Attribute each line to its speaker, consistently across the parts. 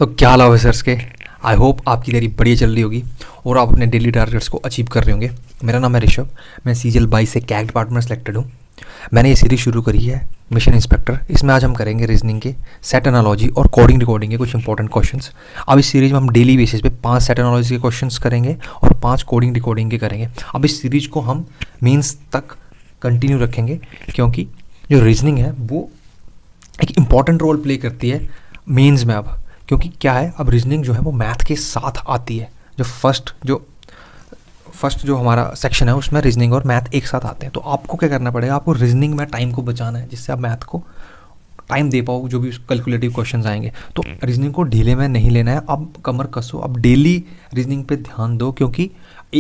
Speaker 1: तो क्या हाल है ऑफिसर्स के। आई होप आपकी तैयारी बढ़िया चल रही होगी और आप अपने डेली टारगेट्स को अचीव कर रहे होंगे। मेरा नाम है ऋषभ, मैं सीजीएल 22 से कैग डिपार्टमेंट सेलेक्टेड हूँ। मैंने ये सीरीज़ शुरू करी है मिशन इंस्पेक्टर। इसमें आज हम करेंगे रीजनिंग के सेट एनालॉजी और कोडिंग रिकॉर्डिंग के कुछ इंपॉर्टेंट क्वेश्चंस। अब इस सीरीज़ में हम डेली बेसिस पे 5 सेट एनालॉजी के क्वेश्चंस करेंगे और 5 कोडिंग रिकॉर्डिंग के करेंगे। अब इस सीरीज़ को हम मीन्स तक कंटिन्यू रखेंगे क्योंकि जो रीजनिंग है वो एक इम्पॉर्टेंट रोल प्ले करती है मेंस में। अब क्योंकि क्या है, अब रीजनिंग जो है वो मैथ के साथ आती है। जो फर्स्ट जो हमारा सेक्शन है उसमें रीजनिंग और मैथ एक साथ आते हैं। तो आपको क्या करना पड़ेगा, आपको रीजनिंग में टाइम को बचाना है जिससे आप मैथ को टाइम दे पाओ जो भी कैलकुलेटिव क्वेश्चंस आएंगे। तो रीजनिंग को ढीले में नहीं लेना है, अब कमर कसो, अब डेली रीजनिंग पे ध्यान दो क्योंकि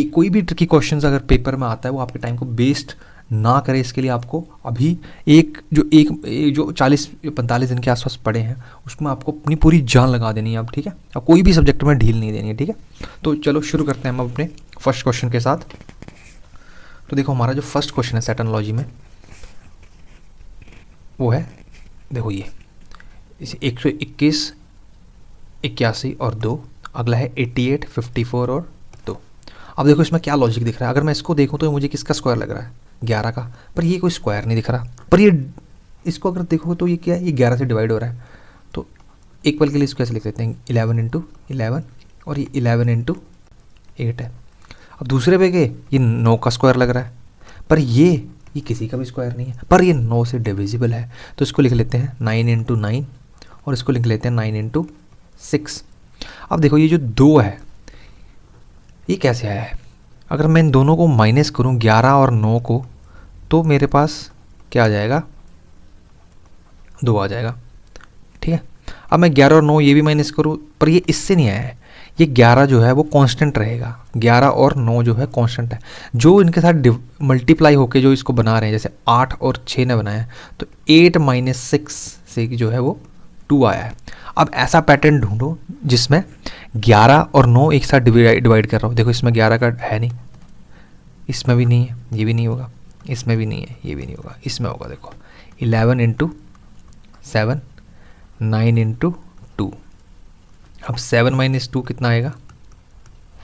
Speaker 1: कोई भी ट्रिकी क्वेश्चंस अगर पेपर में आता है वो आपके टाइम को वेस्ट ना करे। इसके लिए आपको अभी एक जो 40-45 दिन के आसपास पड़े हैं उसमें आपको अपनी पूरी जान लगा देनी है अब, ठीक है। अब कोई भी सब्जेक्ट में ढील नहीं देनी है, ठीक है। तो चलो शुरू करते हैं हम अपने फर्स्ट क्वेश्चन के साथ। तो देखो हमारा जो फर्स्ट क्वेश्चन है सेट एनालॉजी में वो है, देखो ये 121, 81 और 2। अगला है 88, 54 और 2। अब देखो इसमें क्या लॉजिक दिख रहा है। अगर मैं इसको देखूँ तो मुझे किसका स्क्वायर लग रहा है, 11 का, पर ये कोई स्क्वायर नहीं दिख रहा। पर ये इसको अगर देखो तो ये क्या है, ये 11 से डिवाइड हो रहा है। तो एक पल के लिए इसको ऐसे लिख देते हैं 11 × 11 और ये 11 × 8 है। अब दूसरे पे गए, ये 9 का स्क्वायर लग रहा है, पर ये किसी का भी स्क्वायर नहीं है, पर ये 9 से डिविजिबल है। तो इसको लिख लेते हैं 9 × 9 और इसको लिख लेते हैं 9 × 6। अब देखो ये जो 2 है ये कैसे आया है। अगर मैं इन दोनों को माइनस करूं 11 और 9 को, तो मेरे पास क्या आ जाएगा, 2 आ जाएगा, ठीक है। अब मैं 11 और 9 ये भी माइनस करूं, पर ये इससे नहीं आया है। ये 11 जो है वो कांस्टेंट रहेगा, 11 और 9 जो है कांस्टेंट है। जो इनके साथ मल्टीप्लाई होके जो इसको बना रहे हैं, जैसे 8 और 6 ने बनाया है, तो 8 - 6 से जो है वो 2 आया है। अब ऐसा पैटर्न ढूंढो जिसमें 11 और 9 एक साथ डिवाइड कर रहा हूँ। देखो इसमें 11 का है नहीं, इसमें भी नहीं है, ये भी नहीं होगा, इसमें भी नहीं है, ये भी नहीं होगा, इसमें होगा। देखो 11 × 7, 9 × 2। अब 7 - 2 कितना आएगा,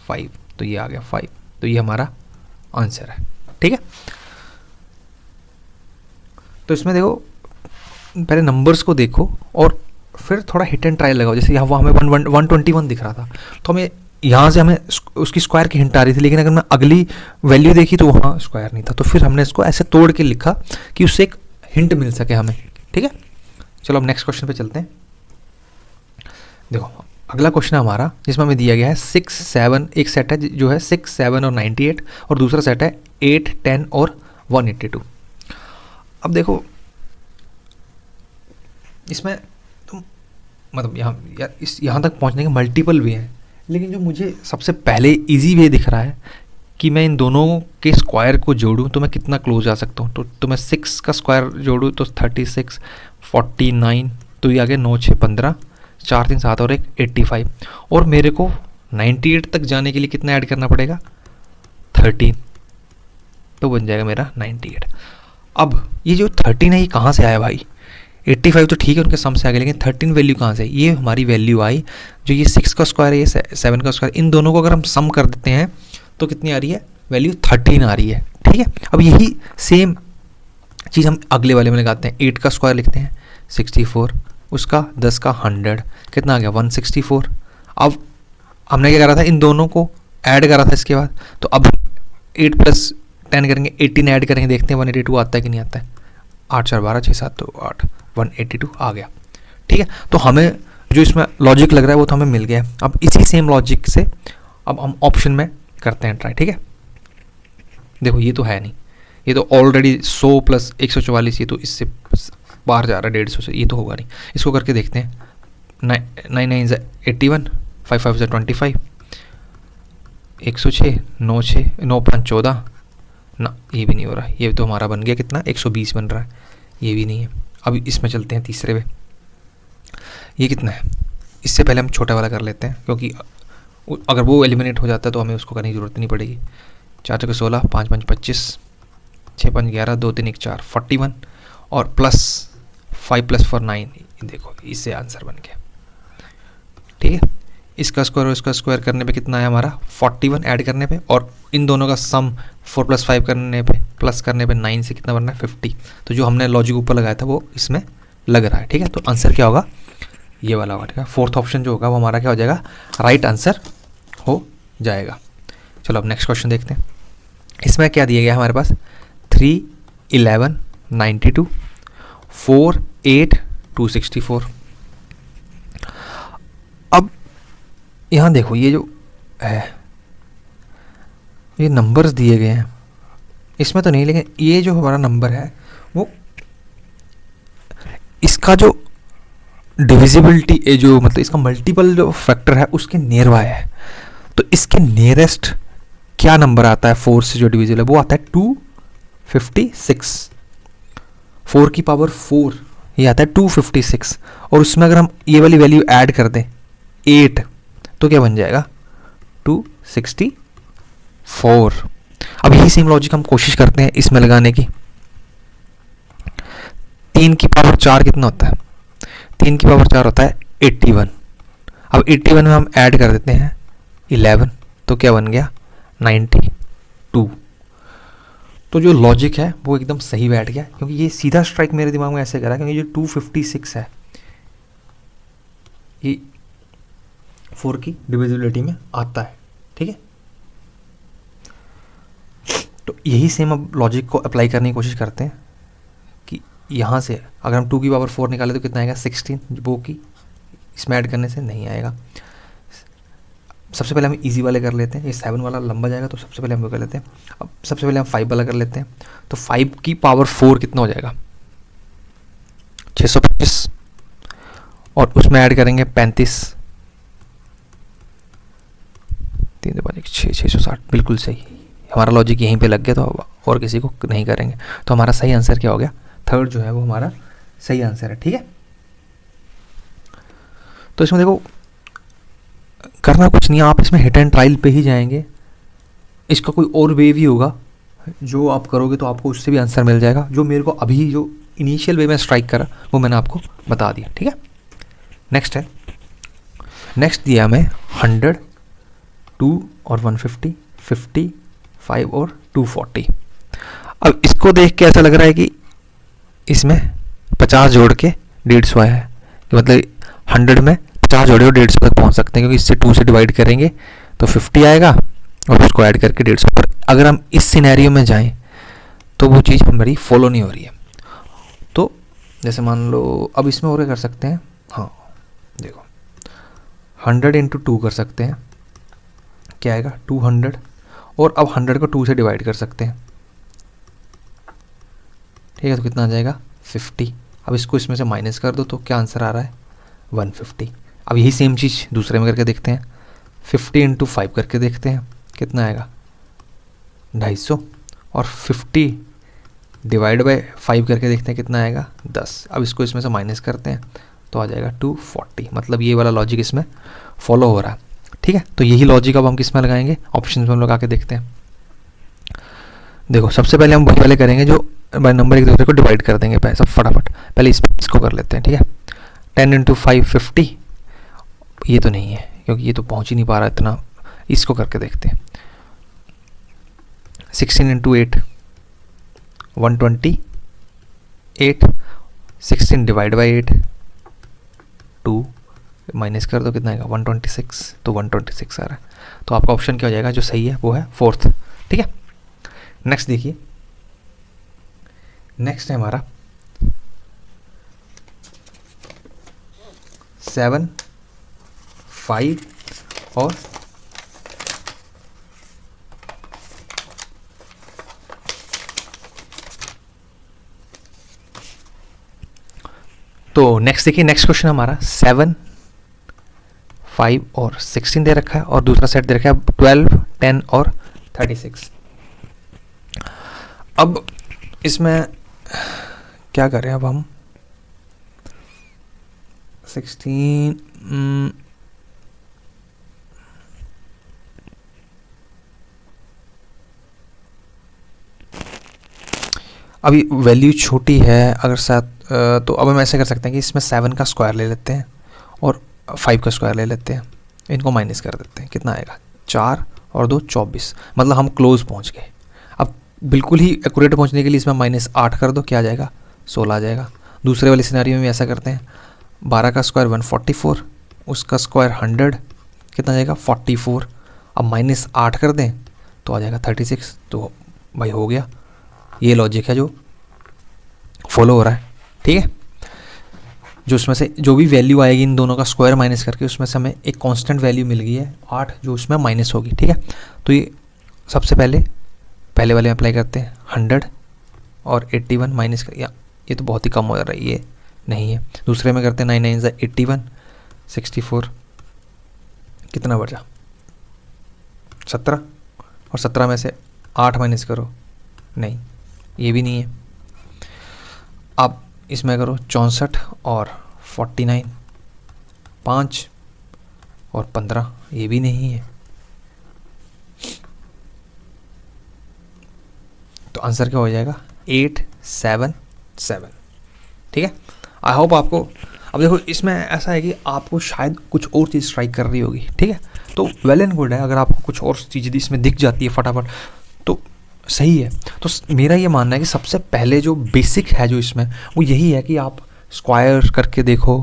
Speaker 1: 5। तो ये आ गया 5। तो ये हमारा आंसर है, ठीक है। तो इसमें देखो पहले नंबर्स को देखो और फिर थोड़ा हिट एंड ट्रायल लगाओ। जैसे यहाँ वो हमें 121 दिख रहा था, तो हमें यहाँ से हमें उसकी स्क्वायर की हिंट आ रही थी, लेकिन अगर मैं अगली वैल्यू देखी तो वहाँ स्क्वायर नहीं था। तो फिर हमने इसको ऐसे तोड़ के लिखा कि उससे एक हिंट मिल सके हमें, ठीक है। चलो अब नेक्स्ट क्वेश्चन पे चलते हैं। देखो अगला क्वेश्चन है हमारा जिसमें हमें दिया गया है 6, 7। एक सेट है जो है 6, 7 और 98 और दूसरा सेट है 8, 10 और 182। अब देखो इसमें तो मतलब यहाँ तक पहुँचने के मल्टीपल वे हैं, लेकिन जो मुझे सबसे पहले इजी वे दिख रहा है कि मैं इन दोनों के स्क्वायर को जोड़ूं तो मैं कितना क्लोज आ सकता हूँ। तो मैं 6 का स्क्वायर जोड़ूं तो 36, 49, तो ये आ गया 9, 6, 15, 4, 3, 7 और 1, 85। और मेरे को 98 तक जाने के लिए कितना ऐड करना पड़ेगा, 13, तो बन जाएगा मेरा 98। अब ये जो 13 है ये कहाँ से आया भाई, 85 तो ठीक है उनके सम से आ गया, लेकिन 13 वैल्यू कहाँ से, ये हमारी वैल्यू आई जो ये 6 का स्क्वायर है, ये 7 का स्क्वायर, इन दोनों को अगर हम सम कर देते हैं तो कितनी आ रही है, वैल्यू 13 आ रही है, ठीक है। अब यही सेम चीज़ हम अगले वाले में लगाते हैं। 8 का स्क्वायर लिखते हैं 64, उसका 10 का 100, कितना आ गया 164। अब हमने क्या करा था, इन दोनों को ऐड करा था इसके बाद, तो अब 8 + 10 करेंगे, 18 ऐड करेंगे, देखते हैं 182 आता है कि नहीं आता है। 8, 4, 12, 6, 7, तो 8, 182 आ गया, ठीक है। तो हमें जो इसमें लॉजिक लग रहा है वो तो हमें मिल गया। अब इसी सेम लॉजिक से अब हम ऑप्शन में करते हैं ट्राई, ठीक है। देखो ये तो है नहीं, ये तो ऑलरेडी 100 + 144, ये तो इससे बाहर जा रहा है 150 से, ये तो होगा नहीं। इसको करके देखते हैं। 9 9 = 81, 5 5 = 25, 106, 9 6, 9 5 14 ना, ये भी नहीं हो रहा। ये तो हमारा बन गया कितना, 120 बन रहा है, ये भी नहीं है। अब इसमें चलते हैं तीसरे पे, ये कितना है, इससे पहले हम छोटा वाला कर लेते हैं क्योंकि अगर वो एलिमिनेट हो जाता है तो हमें उसको करने की ज़रूरत नहीं पड़ेगी। 4 × 16, 5 × 5 = 25, 6 × 5 = 11, 2 3 = 4, 41 और +5 + 4 9। देखो इससे आंसर बन गया। ठीक है, इसका स्क्वायर और इसका स्क्वायर करने पे कितना है हमारा 41 ऐड करने पे, और इन दोनों का सम 4 + 5 करने पे प्लस करने पे 9 से कितना बनना है 50। तो जो हमने लॉजिक ऊपर लगाया था वो इसमें लग रहा है। ठीक है, तो आंसर क्या होगा, ये वाला होगा। ठीक है, फोर्थ ऑप्शन जो होगा वो हमारा क्या हो जाएगा, राइट आंसर हो जाएगा। चलो अब नेक्स्ट क्वेश्चन देखते हैं। इसमें क्या दिया गया है हमारे पास 3 11 92 4 8 264। अब यहाँ देखो ये जो है ये नंबर्स दिए गए हैं, इसमें तो नहीं, लेकिन ये जो हमारा नंबर है वो इसका जो डिविजिबिलिटी जो मतलब इसका मल्टीपल जो फैक्टर है उसके नियर बाय है। तो इसके नियरेस्ट क्या नंबर आता है 4 से जो डिविजिबल है, वो आता है 256। 4 की पावर 4 ये आता है 256, और उसमें अगर हम ये वाली वैल्यू ऐड कर दें 8 तो क्या बन जाएगा 264। अब यही सेम लॉजिक हम कोशिश करते हैं इसमें लगाने की। 3 की पावर 4 कितना होता है, 3 की पावर 4 होता है 81। अब 81 में हम ऐड कर देते हैं 11 तो क्या बन गया 92। तो जो लॉजिक है वो एकदम सही बैठ गया, क्योंकि ये सीधा स्ट्राइक मेरे दिमाग में ऐसे करा, क्योंकि जो 256 है ये 4 की डिविजिबिलिटी में आता है। ठीक है, तो यही सेम अब लॉजिक को अप्लाई करने की कोशिश करते हैं कि यहाँ से अगर हम 2 की पावर 4 निकालें तो कितना आएगा 16, वो की इसमें ऐड करने से नहीं आएगा। सबसे पहले हम इजी वाले कर लेते हैं, ये 7 वाला लंबा जाएगा तो सबसे पहले हम वो कर लेते हैं। अब सबसे पहले हम 5 वाला कर लेते हैं, तो 5 की पावर 4 कितना हो जाएगा 625, और उसमें ऐड करेंगे 35, 3 2 5 6 660। बिल्कुल सही, हमारा लॉजिक यहीं पे लग गया, तो और किसी को नहीं करेंगे। तो हमारा सही आंसर क्या हो गया, थर्ड जो है वो हमारा सही आंसर है। ठीक है, तो इसमें देखो करना कुछ नहीं है, आप इसमें हिट एंड ट्रायल पे ही जाएंगे। इसका कोई और वे भी होगा जो आप करोगे तो आपको उससे भी आंसर मिल जाएगा। जो मेरे को अभी जो इनिशियल वे में स्ट्राइक करा वो मैंने आपको बता दिया। ठीक है, नेक्स्ट है, नेक्स्ट दिया हमें 100 2 और 150 50 5 और 240। अब इसको देख के ऐसा लग रहा है कि इसमें 50 जोड़ के 150 आया है, मतलब 100 में 50 जोड़े और 150 तक पहुंच सकते हैं, क्योंकि इससे 2 से डिवाइड करेंगे तो 50 आएगा और उसको ऐड करके 150 पर। अगर हम इस सिनेरियो में जाएं तो वो चीज़ हमारी फॉलो नहीं हो रही है। तो जैसे मान लो अब इसमें और क्या कर सकते हैं, हाँ देखो 100 × 2 कर सकते हैं, क्या आएगा 200, और अब 100 को 2 से डिवाइड कर सकते हैं। ठीक है, तो कितना आ जाएगा 50। अब इसको इसमें से माइनस कर दो तो क्या आंसर आ रहा है 150। अब यही सेम चीज़ दूसरे में करके देखते हैं, 50 × 5 करके देखते हैं कितना आएगा 250, और 50 डिवाइड बाय 5 करके देखते हैं कितना आएगा 10। अब इसको इसमें से माइनस करते हैं तो आ जाएगा 240। मतलब ये वाला लॉजिक इसमें फॉलो हो रहा है। ठीक है, तो यही लॉजिक अब हम किस में लगाएंगे, ऑप्शन में हम लगा के देखते हैं। देखो सबसे पहले हम वही वाले करेंगे जो बाय नंबर एक दूसरे को डिवाइड कर देंगे सब फटाफट। पहले इसको कर लेते हैं। ठीक है, 10 × 5 50, ये तो नहीं है क्योंकि ये तो पहुंच ही नहीं पा रहा इतना, इसको करके देखते हैं। 16 × 8 128, 16 डिवाइड बाई 8 2, माइनस कर दो कितना आएगा 126, तो 126 आ रहा है। तो आपका ऑप्शन क्या हो जाएगा जो सही है वो है फोर्थ। ठीक है, नेक्स्ट देखिए, नेक्स्ट है हमारा 7 5 और तो नेक्स्ट देखिए, नेक्स्ट क्वेश्चन हमारा 7 5 और 16 दे रखा है, और दूसरा सेट दे रखा है 12 10 और 36। अब इसमें क्या करें, अब हम 16 अभी वैल्यू छोटी है अगर साथ, तो अब हम ऐसे कर सकते हैं कि इसमें 7 का स्क्वायर ले लेते हैं और 5 का स्क्वायर ले लेते हैं, इनको माइनस कर देते हैं, कितना आएगा 4 और 2 24, मतलब हम क्लोज पहुंच गए। अब बिल्कुल ही एक्यूरेट पहुंचने के लिए इसमें -8 कर दो, क्या आ जाएगा 16 आ जाएगा। दूसरे वाले सिनेरियो में भी ऐसा करते हैं, 12 का स्क्वायर 144, उसका स्क्वायर 100, कितना आ जाएगा 44। अब -8 कर दें तो आ जाएगा 36। तो भाई हो गया, ये लॉजिक है जो फॉलो हो रहा है, ठीक है। जो उसमें से जो भी वैल्यू आएगी इन दोनों का स्क्वायर माइनस करके, उसमें से हमें एक कांस्टेंट वैल्यू मिल गई है 8, जो उसमें माइनस होगी, ठीक है। तो ये सबसे पहले वाले में अप्लाई करते हैं 100 और 81 माइनस कर, ये तो बहुत ही कम हो जा रहा है, ये नहीं है। दूसरे में करते हैं 9 9 81 64, कितना बचा 17, और 17 में से 8 माइनस करो, नहीं ये भी नहीं है। अब इसमें करो 64 और 49, 5 और 15, ये भी नहीं है। तो आंसर क्या हो जाएगा 877, ठीक है। आई होप आपको, अब देखो इसमें ऐसा है कि आपको शायद कुछ और चीज़ स्ट्राइक कर रही होगी, ठीक है। तो वेल एंड गुड है, अगर आपको कुछ और चीज़ इसमें दिख जाती है फटाफट तो सही है। तो मेरा ये मानना है कि सबसे पहले जो बेसिक है जो इसमें, वो यही है कि आप स्क्वायर करके देखो,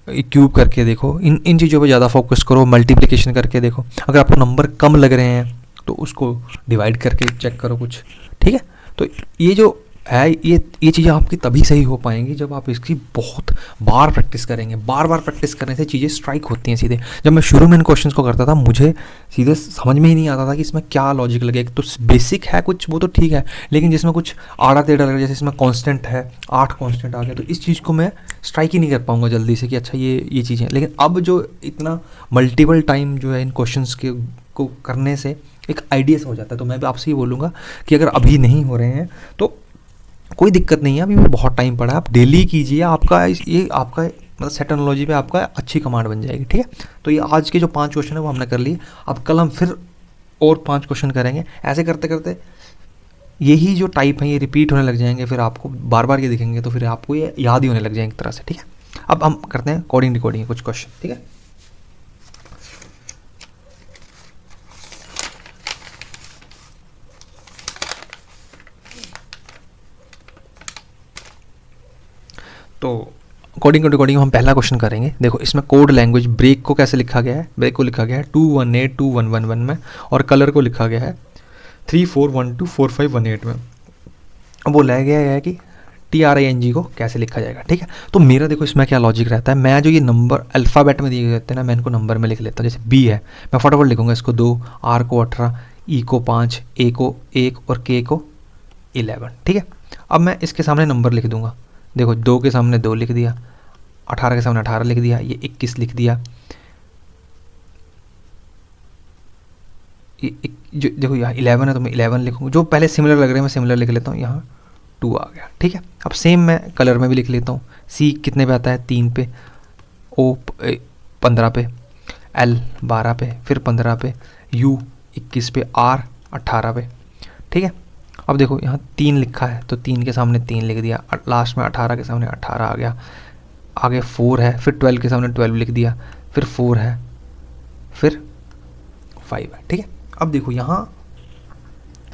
Speaker 1: क्यूब करके देखो, इन चीज़ों पे ज़्यादा फोकस करो, मल्टीप्लिकेशन करके देखो। अगर आपको नंबर कम लग रहे हैं तो उसको डिवाइड करके चेक करो कुछ, ठीक है। तो ये जो है, ये चीज़ें आपकी तभी सही हो पाएंगी जब आप इसकी बहुत बार प्रैक्टिस करेंगे। बार बार प्रैक्टिस करने से चीज़ें स्ट्राइक होती हैं सीधे। जब मैं शुरू में इन क्वेश्चंस को करता था, मुझे सीधे समझ में ही नहीं आता था कि इसमें क्या लॉजिक लगे। तो बेसिक है कुछ, वो तो ठीक है, लेकिन जिसमें कुछ आड़ा टेढ़ा लगे, जैसे इसमें कांस्टेंट है, 8 कांस्टेंट आ गया, तो इस चीज़ को मैं स्ट्राइक ही नहीं कर पाऊंगा जल्दी से कि अच्छा ये चीज़ें। लेकिन अब जो इतना मल्टीपल टाइम जो है इन क्वेश्चंस को करने से एक आइडिया सा हो जाता है। तो मैं भी आपसे ये बोलूँगा कि अगर अभी नहीं हो रहे हैं तो कोई दिक्कत नहीं है, अभी भी बहुत टाइम पड़ा है, आप डेली कीजिए। आपका ये आपका मतलब सेट टेक्नोलॉजी पे आपका अच्छी कमांड बन जाएगी, ठीक है। तो ये आज के जो 5 क्वेश्चन है वो हमने कर लिए। अब कल हम फिर और 5 क्वेश्चन करेंगे। ऐसे करते करते यही जो टाइप है ये रिपीट होने लग जाएंगे, फिर आपको बार बार ये दिखेंगे, तो फिर आपको ये याद ही होने लग जाएंगे एक तरह से, ठीक है। अब हम करते हैं कोडिंग डिकोडिंग कुछ क्वेश्चन, ठीक है। तो कोडिंग डिकोडिंग हम पहला क्वेश्चन करेंगे। देखो इसमें कोड लैंग्वेज ब्रेक को कैसे लिखा गया है, ब्रेक को लिखा गया है 218211 में, और कलर को लिखा गया है 34124518 में। अब बोला गया है कि TRING को कैसे लिखा जाएगा, ठीक है। तो मेरा देखो इसमें क्या लॉजिक रहता है, मैं जो ये नंबर अल्फ़ाबेट में दिए जाते हैं ना, मैं इनको नंबर में लिख लेता हूँ। जैसे B है, मैं फटाफट लिखूँगा इसको 2, R को 18, E को 5, A को 1 और K को 11, ठीक है। अब मैं इसके सामने नंबर लिख दूंगा। देखो 2 के सामने 2 लिख दिया, 18 के सामने 18 लिख दिया, ये 21 लिख दिया, जो देखो यहाँ 11 है तो मैं 11 लिखूँगा। जो पहले सिमिलर लग रहे हैं मैं सिमिलर लिख लेता हूँ, यहाँ 2 आ गया, ठीक है। अब सेम मैं कलर में भी लिख लेता हूँ। C कितने पे आता है 3 पे, O 15 पे, L 12 पे, फिर 15 पे, U 21 पे, R 18 पे, ठीक है। अब देखो यहाँ 3 लिखा है तो 3 के सामने 3 लिख दिया, लास्ट में 18 के सामने 18 आ गया, आगे 4 है, फिर 12 के सामने 12 लिख दिया, फिर 4 है, फिर 5 है, ठीक है। अब देखो यहाँ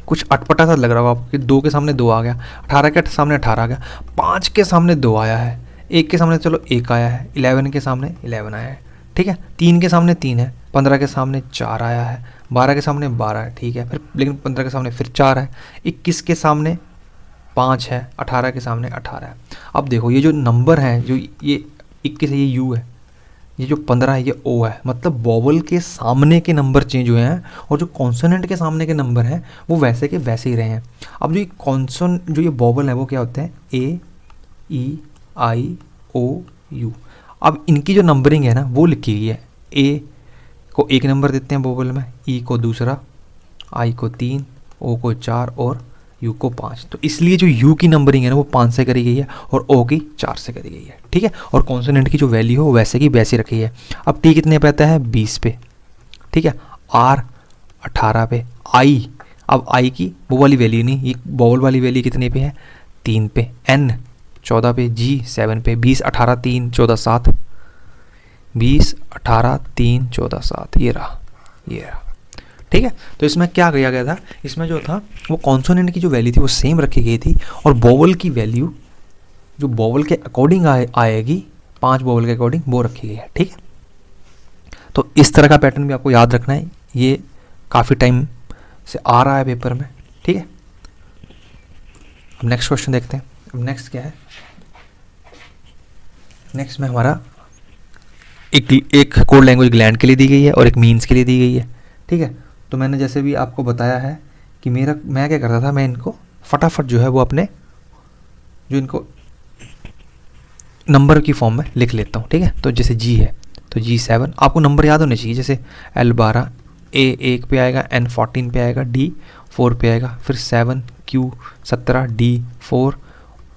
Speaker 1: कुछ अटपटा सा लग रहा होगा आपको कि 2 के सामने 2 आ गया, 18 के सामने 18 आ गया, 5 के सामने 2 आया है, 1 के सामने चलो 1 आया है, 11 के सामने 11 आया है, ठीक है। 3 के सामने 3 है, 15 के सामने 4 आया है, 12 के सामने 12 है, ठीक है। फिर लेकिन 15 के सामने फिर 4 है, 21 के सामने 5 है, 18 के सामने 18 है। अब देखो ये जो नंबर है, जो ये 21 है ये U है, ये जो 15 है ये O है, मतलब वोवल के सामने के नंबर चेंज हुए हैं और जो कॉन्सोनेंट के सामने के नंबर हैं वो वैसे के वैसे ही रहे हैं। अब जो ये कॉन्सोनेंट जो ये वोवल है वो क्या होते हैं A E I O U। अब इनकी जो नंबरिंग है ना वो लिखी गई है, A को 1 नंबर देते हैं वोवल में, E को दूसरा, I को 3, O को 4 और U को 5। तो इसलिए जो U की नंबरिंग है ना वो 5 से करी गई है और O की 4 से करी गई है, ठीक है। और कॉन्सोनेंट की जो वैल्यू हो वैसे की वैसे रखी है। अब T कितने पे आता है 20 पे, ठीक है, R 18 पे, I अब I की वो वाली वैल्यू नहीं, ये वोवल वाली वैल्यू कितने पे है 3 पे, N 14 पे, G 7 पे, 20 18 3 14 7, 20, 18, 3, 14, 7, ये रहा। ठीक है, तो इसमें क्या किया गया था, इसमें जो था वो कॉन्सोनेंट की जो वैल्यू थी वो सेम रखी गई थी, और वोवल की वैल्यू जो वोवल के अकॉर्डिंग आएगी, 5 वोवल के अकॉर्डिंग, वो रखी गई है। ठीक है, तो इस तरह का पैटर्न भी आपको याद रखना है, ये काफ़ी टाइम से आ रहा है पेपर में। ठीक है, अब नेक्स्ट क्वेश्चन देखते हैं। अब नेक्स्ट क्या है, नेक्स्ट में हमारा एक कोड लैंग्वेज ग्लैंड के लिए दी गई है और एक मीन्स के लिए दी गई है। ठीक है, तो मैंने जैसे भी आपको बताया है कि मैं क्या करता था, मैं इनको फटाफट जो है वो अपने जो इनको नंबर की फॉर्म में लिख लेता हूँ। ठीक है, तो जैसे G है तो G7, आपको नंबर याद होने चाहिए, जैसे L12 A 1 पे आएगा, N 14 पे आएगा, D 4 पे आएगा, फिर 7 Q 17, D 4,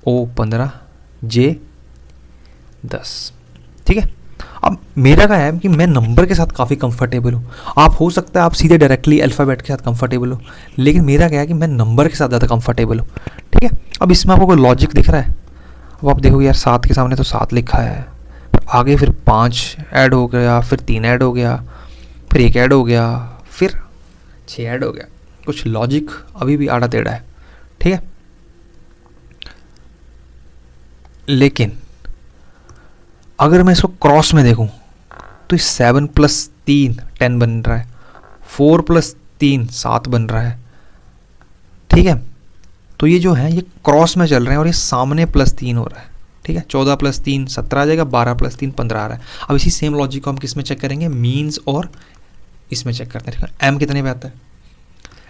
Speaker 1: O 15, J 10। ठीक है, अब मेरा क्या है कि मैं नंबर के साथ काफ़ी कंफर्टेबल हूँ। आप हो सकता है आप सीधे डायरेक्टली अल्फ़ाबेट के साथ कंफर्टेबल हो, लेकिन मेरा क्या है कि मैं नंबर के साथ ज़्यादा कंफर्टेबल हूँ। ठीक है, अब इसमें आपको कोई लॉजिक दिख रहा है, अब आप देखोगे यार 7 के सामने तो 7 लिखा है, आगे फिर 5 ऐड हो गया, फिर 3 ऐड हो गया, फिर 1 ऐड हो गया, फिर 6 ऐड हो गया, कुछ लॉजिक अभी भी आड़ा टेढ़ा है। ठीक है, लेकिन अगर मैं इसको क्रॉस में देखूं तो 7 + 3 10 बन रहा है, 4 + 3 7 बन रहा है। ठीक है, तो ये जो है ये क्रॉस में चल रहे हैं और ये सामने +3 हो रहा है। ठीक है, 14 + 3 17 आ जाएगा, 12 + 3 15 आ रहा है। अब इसी सेम लॉजिक को हम किस में चेक करेंगे, मीन्स और इसमें चेक करते हैं। एम कितने पे आता है,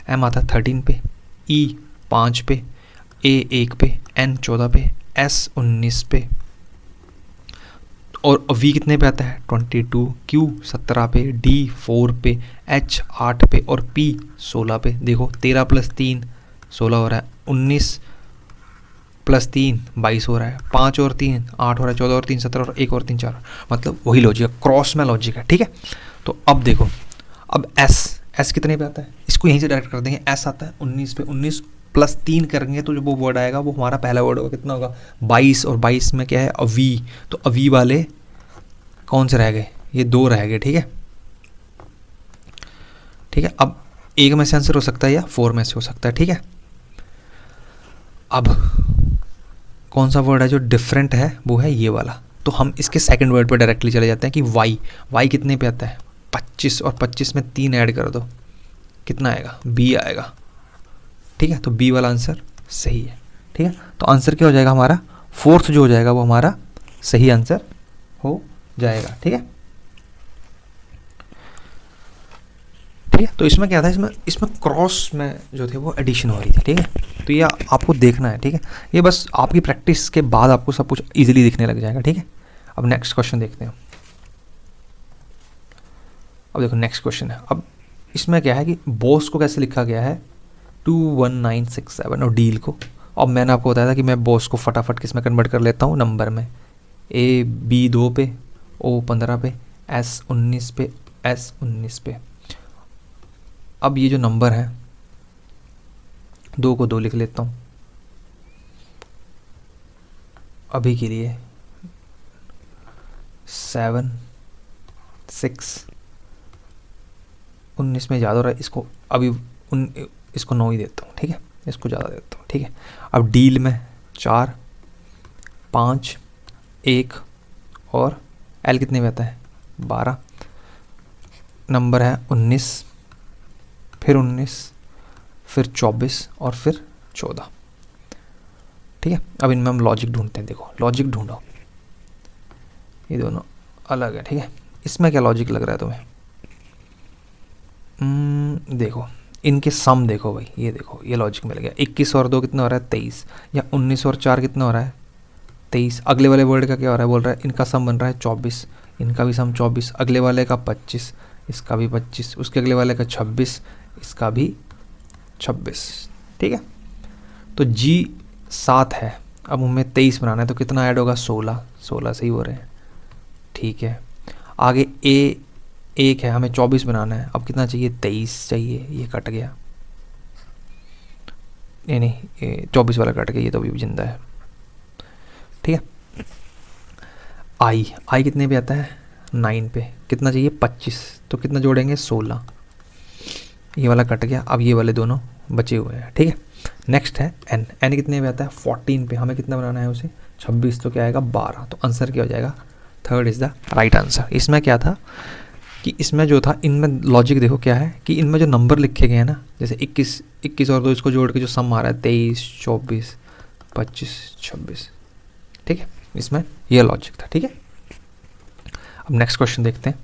Speaker 1: एम आता है 13 पे, ई 5 पे, ए 1 पे, एन 14 पे, एस 19 पे, और वी कितने पे आता है 22, क्यू 17 पे, डी 4 पे, एच 8 पे और पी 16 पे। देखो 13 + 3 16 हो रहा है, 19 + 3 22 हो रहा है, 5 और 3 8 हो रहा है, 14 और 3 17 और 1 और 3 4, मतलब वही लॉजिक है, क्रॉस में लॉजिक है। ठीक है, तो अब देखो, अब एस कितने पे आता है, इसको यहीं से डायरेक्ट कर देंगे, एस आता है 19 पे, 19 + 3 करेंगे तो जो वो वर्ड आएगा वो हमारा पहला वर्ड होगा, कितना होगा 22, और 22 में क्या है अवी, तो अवी वाले कौन से रह गए, ये 2 रह गए। ठीक है, ठीक है, अब एक में से आंसर हो सकता है या 4 में से हो सकता है। ठीक है, अब कौन सा वर्ड है जो डिफरेंट है, वो है ये वाला, तो हम इसके सेकंड वर्ड पर डायरेक्टली चले जाते हैं कि वाई कितने पे आता है 25, और 25 में 3 ऐड कर दो, कितना आएगा बी आएगा। ठीक है, तो बी वाला आंसर सही है। ठीक है, तो आंसर क्या हो जाएगा हमारा, 4th जो हो जाएगा वो हमारा सही आंसर हो जाएगा। ठीक है, ठीक है, तो इसमें क्या था, इसमें क्रॉस में जो थे वो एडिशन हो रही थी। ठीक है, तो ये आपको देखना है। ठीक है, ये बस आपकी प्रैक्टिस के बाद आपको सब कुछ इजीली दिखने लग जाएगा। ठीक है, अब नेक्स्ट क्वेश्चन देखते हैं। अब देखो नेक्स्ट क्वेश्चन है, अब इसमें क्या है कि बॉस को कैसे लिखा गया है 21967 और डील को। अब मैंने आपको बताया था कि मैं बॉस को फटाफट किस में कन्वर्ट कर लेता हूँ, नंबर में, ए बी 2 पे, ओ 15 पे, एस 19 पे, एस 19 पे। अब ये जो नंबर है 2 को 2 लिख लेता हूँ अभी के लिए, 7 6 19 में ज़्यादा हो रहा है, इसको अभी इसको 9 ही देता हूँ। ठीक है, इसको ज़्यादा देता हूँ। ठीक है, अब डील में 4 5 1 और एल कितने में आता है 12, नंबर है 19, फिर 19, फिर 24 और फिर 14। ठीक है, अब इनमें हम लॉजिक ढूंढते हैं। देखो लॉजिक ढूंढो, ये दोनों अलग है। ठीक है, इसमें क्या लॉजिक लग रहा है तुम्हें, देखो इनके सम देखो भाई, ये देखो ये लॉजिक मिल गया। 21 और 2 कितना हो रहा है 23, या 19 और 4 कितना हो रहा है 23। अगले वाले वर्ड का क्या हो रहा है, बोल रहा है इनका सम बन रहा है 24, इनका भी सम 24, अगले वाले का 25, इसका भी 25, उसके अगले वाले का 26, इसका भी 26। ठीक है, तो जी 7 है, अब हमें 23 बनाना है, तो कितना ऐड होगा 16 सही हो रहे हैं। ठीक है, आगे ए 1 है, हमें 24 बनाना है, अब कितना चाहिए 23 चाहिए, ये कट गया, नहीं 24 वाला कट गया, ये तो अभी जिंदा है। ठीक है, आई कितने पे आता है 9 पे कितना चाहिए 25, तो कितना जोड़ेंगे 16, ये वाला कट गया, अब ये वाले दोनों बचे हुए हैं। ठीक है, नेक्स्ट है एन। एन कितने पे आता है 14 पे, हमें कितना बनाना है उसे 26, तो क्या आएगा 12, तो आंसर क्या हो जाएगा, third is the right answer. इसमें क्या था कि इसमें जो था, इनमें लॉजिक देखो क्या है कि इनमें जो नंबर लिखे गए हैं ना, जैसे 21 और 2 इसको जोड़ के जो सम आ रहा है 23, 24, 25, 26, ठीक है, इसमें यह लॉजिक था। ठीक है, अब नेक्स्ट क्वेश्चन देखते हैं।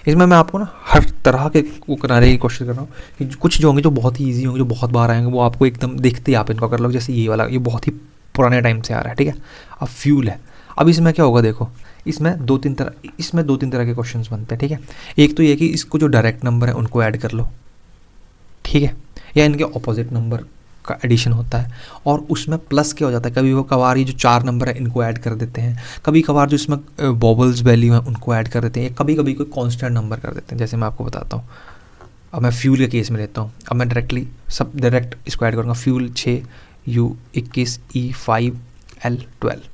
Speaker 1: इसमें मैं आपको ना हर तरह के वो कराने की कोशिश कर रहा हूँ कि कुछ जो होंगे जो बहुत ही ईजी होंगे, जो बहुत बार आएंगे, वो आपको एकदम देखते ही आप इनको कर लो। जैसे ये वाला, ये बहुत ही पुराने टाइम से आ रहा है। ठीक है, अब फ्यूल है। अब इसमें क्या होगा देखो, इसमें दो तीन तरह के क्वेश्चंस बनते हैं। ठीक है, एक तो ये कि इसको जो डायरेक्ट नंबर है उनको ऐड कर लो, ठीक है, या इनके ऑपोजिट नंबर का एडिशन होता है, और उसमें प्लस क्या हो जाता है, कभी वो कभार ये जो 4 नंबर है इनको ऐड कर देते हैं, कभी कभार जो इसमें बॉबल्स वैल्यू है उनको ऐड कर देते हैं, या कभी कभी कोई कांस्टेंट नंबर कर देते हैं। जैसे मैं आपको बताता हूँ, अब मैं फ्यूल के केस में लेता हूँ, अब मैं डायरेक्ट इसको ऐड करूँगा, फ्यूल 6, U 21, E 5, L 12,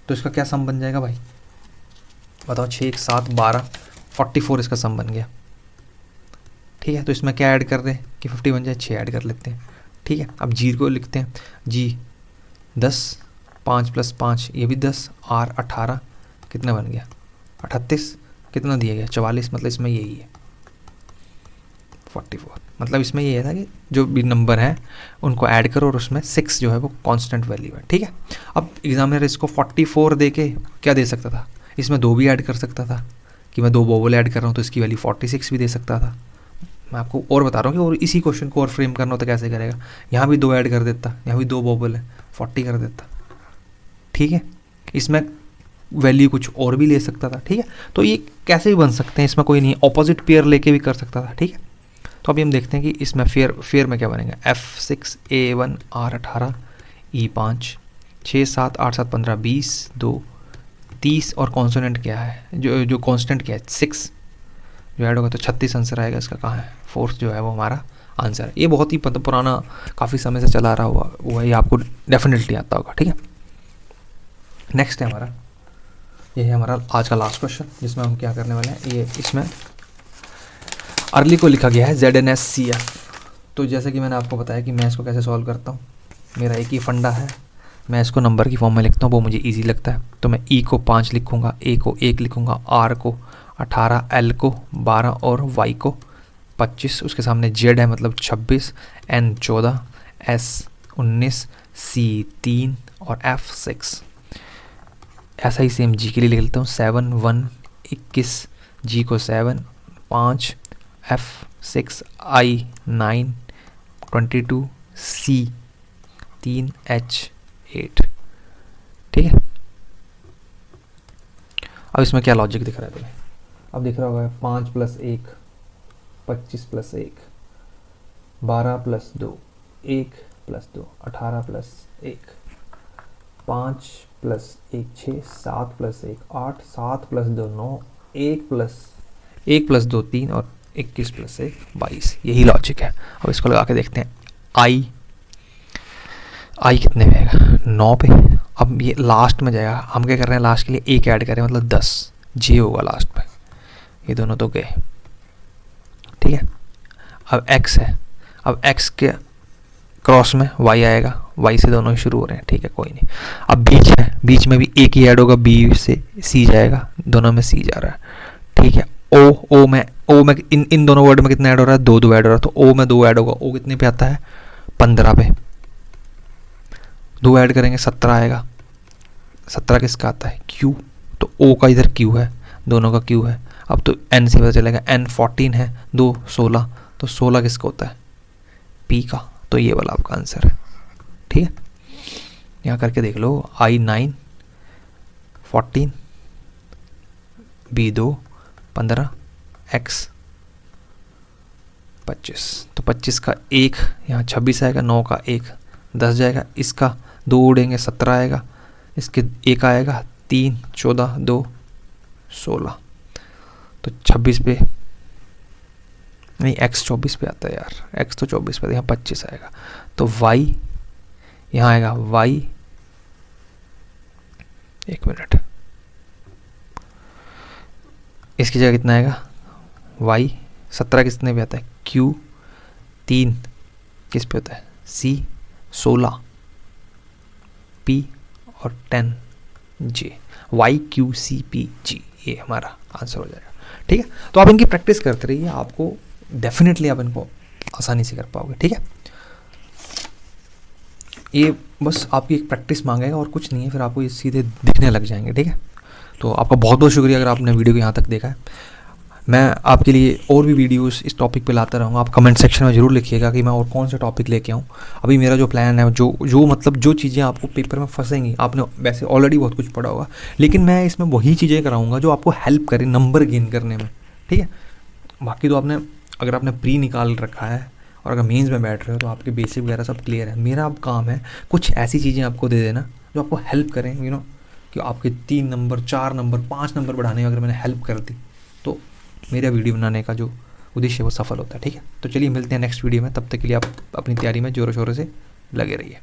Speaker 1: तो इसका क्या सम बन जाएगा भाई बताओ, 6 1 7 12 44 इसका सम बन गया। ठीक है, तो इसमें क्या ऐड कर दें कि 50 बन जाए, 6 ऐड कर लेते हैं। ठीक है, अब जी को लिखते हैं, जी 10, 5 + 5 ये भी 10, R 18, कितना बन गया 38, कितना दिया गया 44, मतलब इसमें यही है 44। मतलब इसमें ये था कि जो भी नंबर है उनको ऐड करो और उसमें 6 जो है वो कांस्टेंट वैल्यू है। ठीक है, अब एग्जामिनर इसको 44 दे के क्या दे सकता था, इसमें 2 भी ऐड कर सकता था कि मैं 2 बॉबल ऐड कर रहा हूँ तो इसकी वैल्यू 46 भी दे सकता था। मैं आपको और बता रहा हूँ कि और इसी क्वेश्चन को और फ्रेम करना हो तो कैसे करेगा, यहाँ भी 2 ऐड कर देता, यहाँ भी 2 बॉबल है 40 कर देता। ठीक है, इसमें वैल्यू कुछ और भी ले सकता था। ठीक है, तो ये कैसे भी बन सकते हैं, इसमें कोई नहीं, ऑपोजिट पेयर लेके भी कर सकता था। ठीक है, तो अभी हम देखते हैं कि इसमें फेयर में क्या बनेगा, F6 A1 R 18 E 5 6 7 8 7 15 20 2 30, और कॉन्सोनेंट क्या है, जो कॉन्स्टेंट क्या है 6, जो ऐड होगा तो 36 आंसर आएगा इसका। कहाँ है, फोर्थ जो है वो हमारा आंसर है। ये बहुत ही पुराना, काफ़ी समय से चला रहा हुआ ये आपको डेफिनेटली आता होगा। ठीक है, नेक्स्ट है हमारा, ये है हमारा आज का लास्ट क्वेश्चन, जिसमें हम क्या करने वाले हैं, ये इसमें अर्ली को लिखा गया है ZNSCF। तो जैसे कि मैंने आपको बताया कि मैं इसको कैसे सॉल्व करता हूँ, मेरा एक ही फंडा है, मैं इसको नंबर की फॉर्म में लिखता हूँ, वो मुझे ईजी लगता है। तो मैं E को 5 लिखूँगा, A को 1 लिखूँगा, R को 18, L को 12 और Y को 25, उसके सामने Z है मतलब 26, N 14, S 19, C 3 और F 6। ऐसा ही सेम G के लिए लिख लेता हूँ, 7 1 21, G को 7 5, F 6 I 9 22, C 3 H 8। ठीक है, अब इसमें क्या लॉजिक दिख रहा है तुम्हें, अब दिख रहा होगा 5 + 1 25 + 1 12 + 2 1 + 2 18 + 1 5 + 1 6 7 + 1 8 7 + 2 9 1 + 2 3 और 21 + 1 22। यही लॉजिक है। अब इसको लगा के देखते हैं, आई कितने पे आएगा 9 पे। अब ये लास्ट में जाएगा, हम क्या कर रहे हैं लास्ट के लिए 1 ऐड करें मतलब 10, जे होगा लास्ट पे, ये दोनों तो गए। ठीक है, अब x है, अब x के क्रॉस में y आएगा, y से दोनों ही शुरू हो रहे हैं। ठीक है, कोई नहीं। अब बीच है, बीच में भी एक ही ऐड होगा, b से c जाएगा, दोनों में c जा रहा है। ठीक है, o में इन दोनों वर्ड में कितना ऐड हो रहा है, 2 ऐड हो रहा है, तो o में 2 ऐड होगा, o कितने पे आता है 15 पे, 2 ऐड करेंगे 17 आएगा, 17 किसका आता है q, तो o का इधर q है, दोनों का q है। अब तो n से पता चलेगा, n 14 है, 2 16, तो 16 किसका होता है p का, तो ये वाला आपका आंसर है। ठीक है, यहाँ करके देख लो, I 9 14 B 2 15 X 25, तो 25 का 1 यहाँ 26 आएगा, 9 का 1 10 जाएगा, इसका 2 उड़ेंगे 17 आएगा, इसके 1 आएगा 3 14 2 16, तो 26 पे नहीं, X 24 पे आता है यार, X तो 24 पे, यहाँ 25 आएगा, तो Y यहाँ आएगा, Y 1 मिनट, इसकी जगह कितना आएगा, y 17 किसने पे आता है, q 3 किस पे होता है, c 16, p और 10 j, y q c p g, ये हमारा आंसर हो जाएगा। ठीक है, तो आप इनकी प्रैक्टिस करते रहिए, आपको डेफिनेटली आप इनको आसानी से कर पाओगे। ठीक है, ये बस आपकी एक प्रैक्टिस मांगेगा और कुछ नहीं है, फिर आपको ये सीधे दिखने लग जाएंगे। ठीक है, तो आपका बहुत बहुत शुक्रिया अगर आपने वीडियो को यहाँ तक देखा है। मैं आपके लिए और भी वीडियोस इस टॉपिक पे लाता रहूँगा। आप कमेंट सेक्शन में ज़रूर लिखिएगा कि मैं और कौन सा टॉपिक लेके आऊँ। अभी मेरा जो प्लान है, जो मतलब जो चीज़ें आपको पेपर में फंसेंगी, आपने वैसे ऑलरेडी बहुत कुछ पढ़ा होगा, लेकिन मैं इसमें वही चीज़ें कराऊँगा जो आपको हेल्प करें नंबर गेन करने में। ठीक है, बाकी तो आपने अगर आपने प्री निकाल रखा है और अगर मेंस में बैठ रहे हो तो आपके बेसिक वगैरह सब क्लियर है। मेरा अब काम है कुछ ऐसी चीज़ें आपको दे देना जो आपको हेल्प करें, कि आपके 3 नंबर 4 नंबर 5 नंबर बढ़ाने में अगर मैंने हेल्प कर दी तो मेरा वीडियो बनाने का जो उद्देश्य है वो सफल होता है। ठीक है, तो चलिए मिलते हैं नेक्स्ट वीडियो में, तब तक के लिए आप अपनी तैयारी में ज़ोरों शोरों से लगे रहिए।